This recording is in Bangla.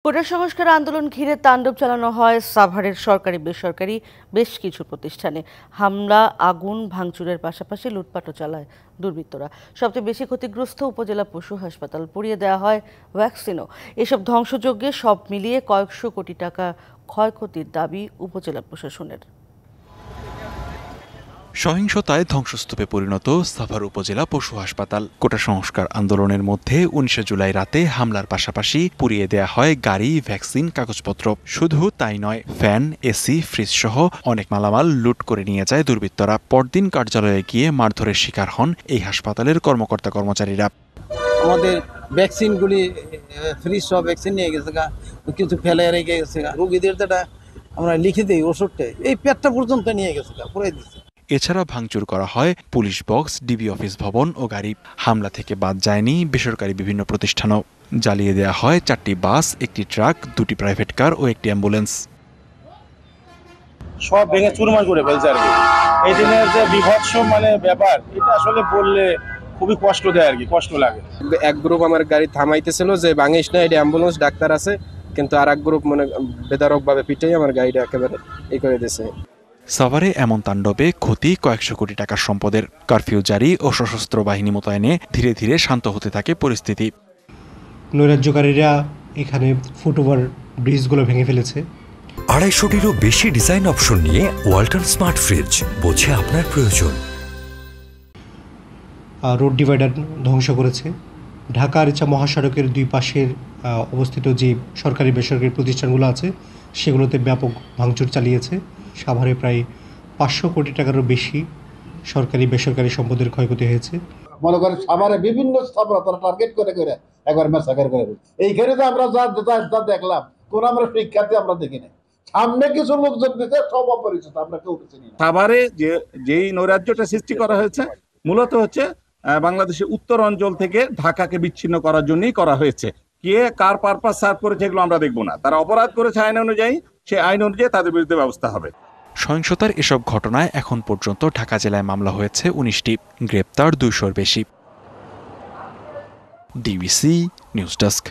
কোটা সংস্কার আন্দোলন ঘিরে তাণ্ডব চালানো হয় সাভারের সরকারি বেসরকারি বেশ কিছু প্রতিষ্ঠানে। হামলা, আগুন, ভাঙচুরের পাশাপাশি লুটপাটও চালায় দুর্বৃত্তরা। সবচেয়ে বেশি ক্ষতিগ্রস্ত উপজেলা পশু হাসপাতাল, পুড়িয়ে দেওয়া হয় ভ্যাকসিনও। এসব ধ্বংসযজ্ঞে সব মিলিয়ে কয়েকশো কোটি টাকা ক্ষয়ক্ষতির দাবি উপজেলা প্রশাসনের। সহিংসতায় ধ্বংসস্তূপে পরিণত সাভার উপজেলা পশু হাসপাতাল। কোটা সংস্কার আন্দোলনের মধ্যে ১৯ জুলাই রাতে হামলার পাশাপাশি পুড়িয়ে দেয়া হয় গাড়ি, ভ্যাকসিন, কাগজপত্র। শুধু তাই নয়, ফ্যান, এসি, ফ্রিজ সহ অনেক মালামাল লুট করে নিয়ে যায় দুর্বৃত্তরা। পরদিন কার্যালয়ে গিয়ে মারধরের শিকার হন এই হাসপাতালের কর্মকর্তা কর্মচারীরা। আমাদের ভ্যাকসিনগুলি ফ্রিজ সব ভ্যাকসিন নিয়ে গেছে, কিছু ফেলে রেখে গেছে। রোগীদের যেটা আমরা লিখে দিই ওষুধটা, এই পেটটা পর্যন্ত নিয়ে গেছে, পুরাই দিচ্ছে। এছাড়া ভাঙচুর করা হয় পুলিশ বক্স, ডিবি অফিস ভবন ও গাড়ি। হামলা থেকে বাদ যায়নি বেসরকারি বিভিন্ন প্রতিষ্ঠানও। জ্বালিয়ে দেয়া হয় 4টি বাস, 1টি ট্রাক, 2টি প্রাইভেট কার ও 1টি অ্যাম্বুলেন্স। সব ভেঙে চুরমার করে ফেলছে আর কি। এই দিনের যে বিভৎস ব্যাপার, এটা আসলে বললে খুবই কষ্ট দেয় আর কি, কষ্ট লাগে। এক গ্রুপ আমার গাড়ি থামাইতেছিল যে ভাঙিস না, এটা অ্যাম্বুলেন্স, ডাক্তার আছে, কিন্তু আর এক গ্রুপ বেদারক ভাবে পিটাই আমার গাড়িটা একেবারে করে দিয়েছে। সাভারে এমন তাণ্ডবে ক্ষতি কয়েকশো কোটি টাকার সম্পদের। কারফিউ জারি ও সশস্ত্র বাহিনী মোতায়েনে ধীরে ধীরে শান্ত হতে থাকে পরিস্থিতি। নৈরাজ্যকারীরা এখানে ফুটওভার ব্রিজগুলো ভেঙে ফেলেছে। 250-টিরও বেশি ডিজাইন অপশন নিয়ে ওয়ালটন স্মার্ট ফ্রিজ, বোঝে আপনার প্রয়োজন। রোড ডিভাইডার ধ্বংস করেছে। ঢাকা রিচা মহাসড়কের দুই পাশের অবস্থিত যে সরকারি বেসরকারি প্রতিষ্ঠানগুলো আছে সেগুলোতে ব্যাপক ভাঙচুর চালিয়েছে। সাভারে প্রায় 500 কোটি টাকারও বেশি সরকারি বেসরকারি সম্পদের ক্ষয়ক্ষতি হয়েছে। মনে করেন সাভারে বিভিন্ন স্থাপনা টার্গেট করে একবার ম্যাসাকার করে। এইখানে তো আমরা যা দেখলাম, কোন আমরা শিক্ষার্থী আমরা দেখি না। সামনে কিছু লোকজন দিতে সব অপরিচিত, আমরা কেউ চিনি না। সাভারে যেই নৈরাজ্যটা সৃষ্টি করা হয়েছে মূলত হচ্ছে বাংলাদেশের উত্তর অঞ্চল থেকে ঢাকাকে বিচ্ছিন্ন করার জন্যই করা হয়েছে। কে কার পারপাস সার্ভ করেছে এগুলো আমরা দেখবো না। তারা অপরাধ করেছে আইন অনুযায়ী, সেই আইন অনুযায়ী তাদের বিরুদ্ধে ব্যবস্থা হবে। সহিংসতার এসব ঘটনায় এখন পর্যন্ত ঢাকা জেলায় মামলা হয়েছে 19টি, গ্রেপ্তার 200-র বেশি। DBC news desk.